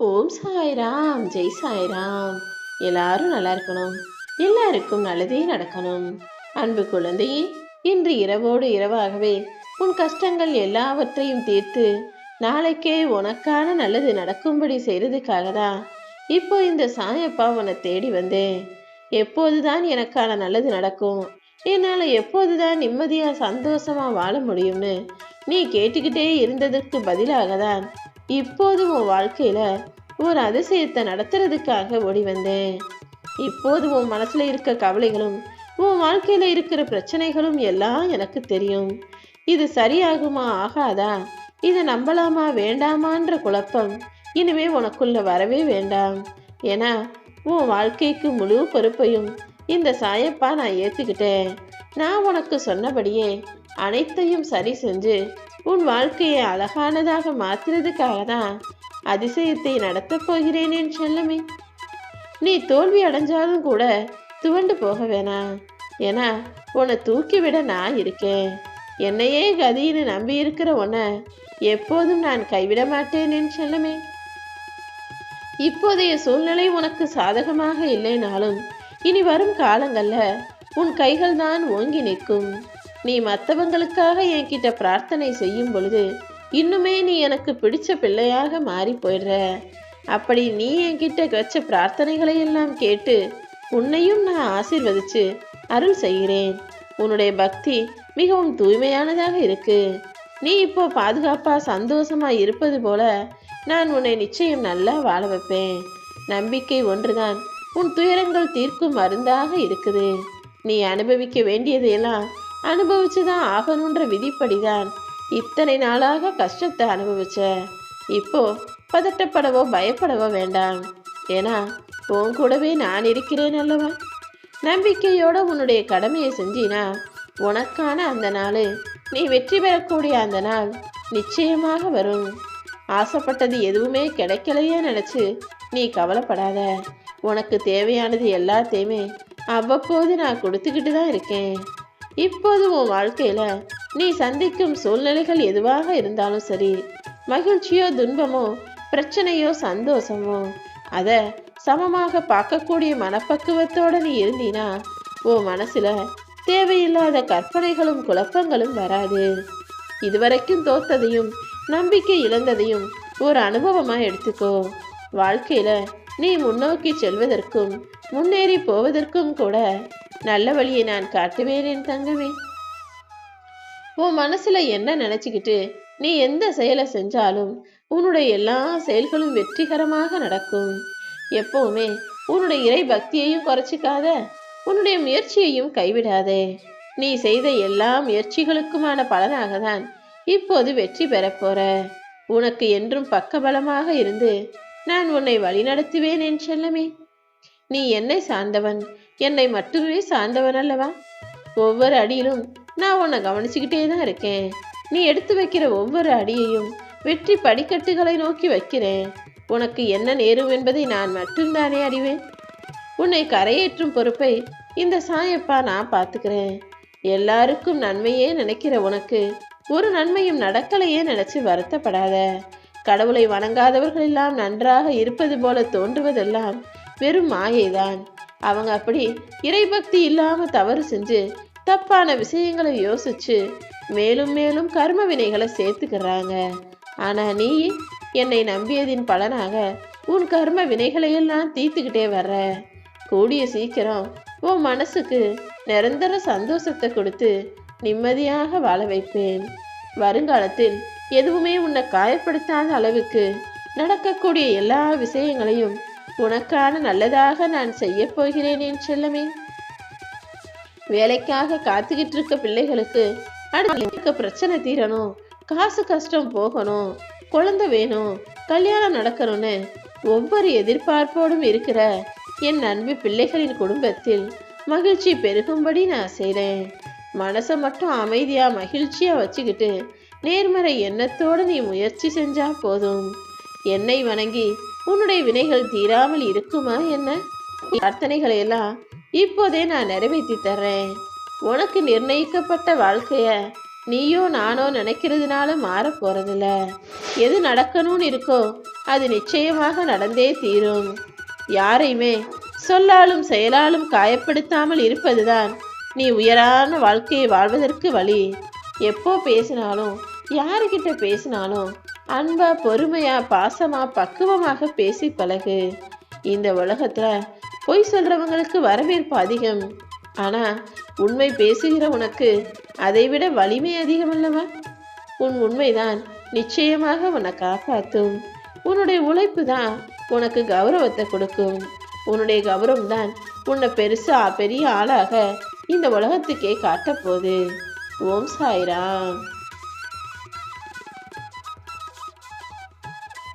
ஓம் சாய்ராம், ஜெய் சாய்ராம். எல்லாரும் நல்லா இருக்கணும். எல்லாருக்கும் நல்லதே நடக்கணும். அன்பு குழந்தையே, இன்று இரவோடு இரவாகவே உன் கஷ்டங்கள் எல்லாவற்றையும் தீர்த்து நாளைக்கே உனக்கான நல்லது நடக்கும்படி செய்யறதுக்காக தான் இப்போ இந்த சாயப்பா உன்னை தேடி வந்தேன். எப்போதுதான் எனக்கான நல்லது நடக்கும், என்னால் எப்போதுதான் நிம்மதியா சந்தோஷமா வாழ முடியும்னு நீ கேட்டுக்கிட்டே இருந்ததற்கு பதிலாக தான் இப்போது உன் வாழ்க்கையில ஒரு அதிசயத்தை நடத்துறதுக்காக ஓடி வந்தேன். இப்போது உன் மனசுல இருக்க கவலைகளும் உன் வாழ்க்கையில இருக்கிற பிரச்சனைகளும் எல்லாம் எனக்கு தெரியும். இது சரியாகுமா ஆகாதா, இதை நம்பலாமா வேண்டாமான்ற குழப்பம் இனிமே உனக்குள்ள வரவே வேண்டாம். ஏன்னா உன் வாழ்க்கைக்கு முழு பொறுப்பையும் இந்த சாயப்பா நான் ஏத்துக்கிட்டேன். நான் உனக்கு சொன்னபடியே அனைத்தையும் சரி செஞ்சு உன் வாழ்க்கையை அழகானதாக மாத்துறதுக்காக தான் அதிசயத்தை நடத்தப் போகிறேன் என் செல்லமே. நீ தோல்வி அடைஞ்சாலும் கூட துவண்டு போக வேணாம். ஏன்னா உன்னை தூக்கிவிட நான் இருக்கேன். என்னையே கதின்னு நம்பி இருக்கிற உன்னை எப்போதும் நான் கைவிட மாட்டேன் என் செல்லமே. இப்போதைய சூழ்நிலை உனக்கு சாதகமாக இல்லைனாலும் இனி வரும் காலங்கள்ல உன் கைகள் தான் ஓங்கி நிற்கும். நீ மற்றவங்களுக்காக என்கிட்ட பிரார்த்தனை செய்யும் பொழுது இன்னுமே நீ எனக்கு பிடிச்ச பிள்ளையாக மாறி போயிடுற. அப்படி நீ என்கிட்ட வச்ச பிரார்த்தனைகளை எல்லாம் கேட்டு உன்னையும் நான் ஆசீர்வதிச்சு அருள் செய்கிறேன். உன்னுடைய பக்தி மிகவும் தூய்மையானதாக இருக்கு. நீ இப்போ பாதுகாப்பா சந்தோஷமா இருப்பது போல நான் உன்னை நிச்சயம் நல்லா வாழ வைப்பேன். நம்பிக்கை ஒன்றுதான் உன் துயரங்கள் தீர்க்கும் மருந்தாக இருக்குது. நீ அனுபவிக்க வேண்டியதையெல்லாம் அனுபவிச்சுதான் ஆகணுன்ற விதிப்படிதான் இத்தனை நாளாக கஷ்டத்தை அனுபவிச்ச. இப்போ பதட்டப்படவோ பயப்படவோ வேண்டாம். ஏன்னா உன் கூடவே நான் இருக்கிறேன் அல்லவா. நம்பிக்கையோட உன்னுடைய கடமையை செஞ்சினா உனக்கான அந்த நாள், நீ வெற்றி பெறக்கூடிய அந்த நாள் நிச்சயமாக வரும். ஆசைப்பட்டது எதுவுமே கிடைக்கலையே நினைச்சு நீ கவலைப்படாத. உனக்கு தேவையானது எல்லாத்தையுமே அவ்வப்போது நான் கொடுத்துக்கிட்டு தான் இருக்கேன். இப்போது உன் வாழ்க்கையில நீ சந்திக்கும் சூழ்நிலைகள் எதுவாக இருந்தாலும் சரி, மகிழ்ச்சியோ துன்பமோ பிரச்சனையோ சந்தோஷமோ, அதை சமமாக பார்க்கக்கூடிய மனப்பக்குவத்தோட நீ இருந்தீனா உன் மனசுல தேவையில்லாத கற்பனைகளும் குழப்பங்களும் வராது. இதுவரைக்கும் தோத்ததையும் நம்பிக்கை இழந்ததையும் ஒரு அனுபவமா எடுத்துக்கோ. வாழ்க்கையில நீ முன்னோக்கி செல்வதற்கும் முன்னேறி போவதற்கும் கூட நல்ல வழியை நான் காட்டுவேன் என் தங்கமே. உன் மனசுல என்ன நினைச்சுக்கிட்டு நீ எந்த செயலை செஞ்சாலும் உன்னுடைய எல்லா செயல்களும் வெற்றிகரமாக நடக்கும். எப்பவுமே உன்னுடைய இறை பக்தியையும் குறைச்சிக்காத, உன்னுடைய முயற்சியையும் கைவிடாதே. நீ செய்த எல்லா முயற்சிகளுக்குமான பலனாக தான் இப்போது வெற்றி பெற போற. உனக்கு என்றும் பக்கபலமாக இருந்து நான் உன்னை வழிநடத்துவேன் என் செல்லமே. நீ என்னை சார்ந்தவன், என்னை மட்டுமே சார்ந்தவன் அல்லவா. ஒவ்வொரு அடியிலும் நான் உன்னை கவனிச்சுக்கிட்டே தான் இருக்கேன். நீ எடுத்து வைக்கிற ஒவ்வொரு அடியையும் வெற்றி படிக்கட்டுகளை நோக்கி வைக்கிறேன். உனக்கு என்ன நேரும் என்பதை நான் மட்டும்தானே அறிவேன். உன்னை கரையேற்றும் பொறுப்பை இந்த சாயப்பா நான் பார்த்துக்கிறேன். எல்லாருக்கும் நன்மையே நினைக்கிற உனக்கு ஒரு நன்மையும் நடக்கலையே நினைச்சு வருத்தப்படாத. கடவுளை வணங்காதவர்கள் எல்லாம் நன்றாக இருப்பது போல தோன்றுவதெல்லாம் வெறும் மாயைதான். அவங்க அப்படி இறைபக்தி இல்லாம தவறு செஞ்சு தப்பான விஷயங்களை யோசிச்சு மேலும் மேலும் கர்ம வினைகளை சேர்த்துக்கிறாங்க. ஆனா நீ என்னை நம்பியதின் பலனாக உன் கர்ம வினைகளையெல்லாம் தீர்த்துக்கிட்டே வர்ற. கூடிய சீக்கிரம் உன் மனசுக்கு நிரந்தர சந்தோஷத்தை கொடுத்து நிம்மதியாக வாழ வைப்பேன். வருங்காலத்தில் எதுவுமே உன்னை காயப்படுத்தாத அளவுக்கு நடக்கக்கூடிய எல்லா விஷயங்களையும் உனக்கான நல்லதாக நான் செய்ய போகிறேன் என் செல்லமே. வேலைக்காக காத்துக்கிட்டு இருக்க பிள்ளைகளுக்கு அடுத்த பிரச்சனை தீரணும், காசு கஷ்டம் போகணும், குழந்தை வேணும், கல்யாணம் நடக்கணும்னு ஒவ்வொரு எதிர்பார்ப்போடும் இருக்கிற என் அன்பு பிள்ளைகளின் குடும்பத்தில் மகிழ்ச்சி பெருகும்படி நான் செய்கிறேன். மனசை மட்டும் அமைதியா மகிழ்ச்சியா வச்சுக்கிட்டு நேர்மறை எண்ணத்தோடு நீ முயற்சி செஞ்சா போதும். என்னை வணங்கி உன்னுடைய வினைகள் தீராமல் இருக்குமா என்ன? பிரார்த்தனைகளை எல்லாம் இப்போதே நான் நிறைவேற்றி தர்றேன். உனக்கு நிர்ணயிக்கப்பட்ட வாழ்க்கைய நீயோ நானோ நினைக்கிறதுனால மாற போறதில்ல. எது நடக்கணும்னு இருக்கோ அது நிச்சயமாக நடந்தே தீரும். யாரையுமே சொல்லாலும் செயலாலும் காயப்படுத்தாமல் இருப்பதுதான் நீ உயரான வாழ்க்கையை வாழ்வதற்கு வழி. எப்போ பேசினாலும் யாருக்கிட்ட பேசினாலும் அன்பா பொறுமையா பாசமா பக்குவமாக பேசி பழகு. இந்த உலகத்துல பொய் சொல்றவங்களுக்கு வரவேற்பு அதிகம். ஆனா உண்மை பேசுகிற உனக்கு அதைவிட வலிமை அதிகம் அல்லவா? உன் உண்மைதான் நிச்சயமாக உன்னை காப்பாற்றும். உன்னுடைய உழைப்பு தான் உனக்கு கௌரவத்தை கொடுக்கும். உன்னுடைய கௌரவம் தான் உன்னை பெரிய ஆளாக இந்த உலகத்துக்கே காட்டப்போகுது. ஓம் சாய்ராம்.